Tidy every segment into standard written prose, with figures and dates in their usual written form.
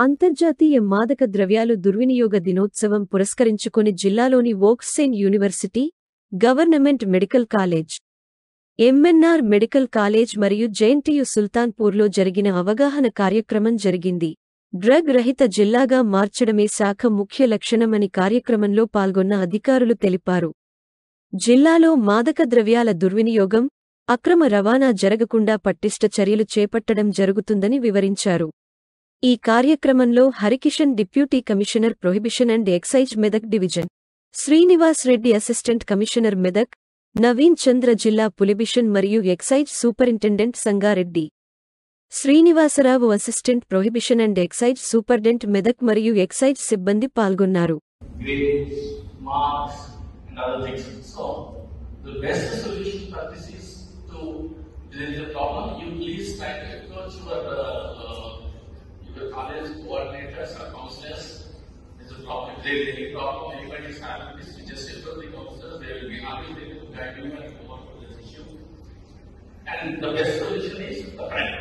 అంతర్జాతీయ మాదక ద్రవ్యాలు దుర్వినియోగ దినోత్సవం పురస్కరించుకొని జిల్లాలోని Woxsen university, government medical college, MNR medical college మరియు జెఎన్టీయు సుల్తాన్పూర్లో జరిగిన అవగాహన కార్యక్రమం జరిగింది. డ్రగ్ రహిత జిల్లాగా మార్చడమే శాఖ ముఖ్య లక్షణమని కార్యక్రమంలో పాల్గొన్న అధికారులు తెలిపారు. జిల్లాలో మాదక ద్రవ్యాల దుర్వినియోగం, అక్రమ రవాణా జరగకుండా పటిష్ట చర్యలు చేపట్టడం జరుగుతుందని వివరించారు. ఈ కార్యక్రమంలో Harikishan deputy commissioner prohibition and excise Medak division, Srinivas Reddy assistant commissioner Medak, Naveen Chandra జిల్లా ప్రొహిబిషన్ మరియు excise superintendent Sangareddy, Srinivasa Rao assistant prohibition and excise superintendent Medak మరియు ఎక్సైజ్ సిబ్బంది పాల్గొన్నారు. Your college coordinators or counselors is a problem. If there is any problem, anybody is having this, you just refer the counselors, they will be happy to guide you and come out with this issue. And the best solution is the friend.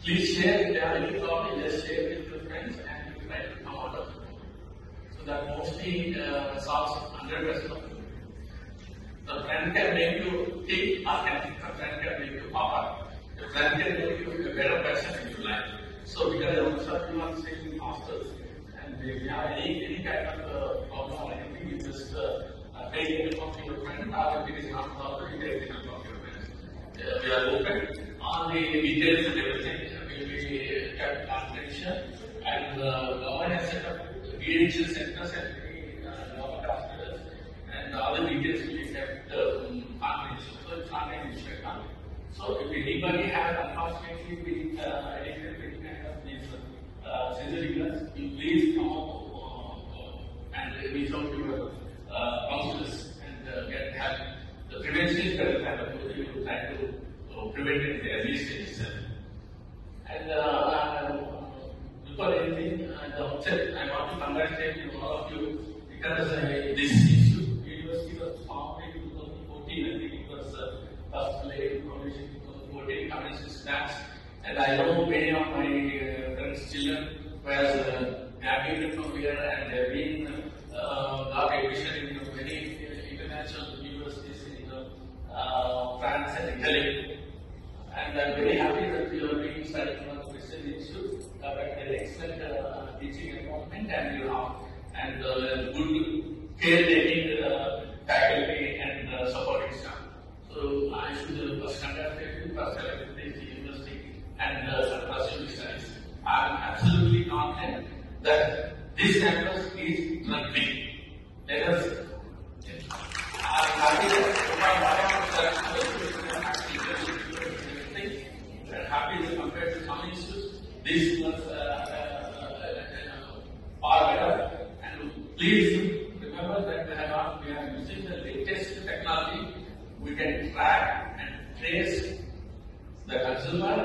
Please share, if you have any problem, just share with your friends and you try to come out of it. So that mostly solves 100% of it. The friend can make you think, or the friend can make you pop up. The friend can make you a better person in your life. So because most of you are staying in hostels, and if you have any kind of problem or anything, you just take it from your friend, or if it is not problem, you take it from your friends. We are open on the details and everything. We will be kept confidential, and government has set up VHL centers and government hospitals, and all the details will be kept confidential. So it's not an issue. So if anybody has unfortunately been addicted to any kind of these sensory drugs, you please come up and reach out to your counselors and get help. The prevention is better than the you try to prevent it in the early stages. And before anything, at the outset, I want to congratulate all of you because this issue, university was formed in 2014. I think it was first laid foundation 2014, commenced stats, and I know many of my friends' children were graduated from here and have been got admission into many international universities in France and Italy. And I'm very happy that you are being studied from the Christian Institute, but an excellent teaching environment and you have and good caretaking faculty and supporting staff. So I should first congratulate you for selecting this university and pursuing studies. I am absolutely confident that this campus is drug-free. Let us. I am happy that happy that compared to some institutes, this was far better. And please remember that we are using the latest technology. We can track and trace the consumer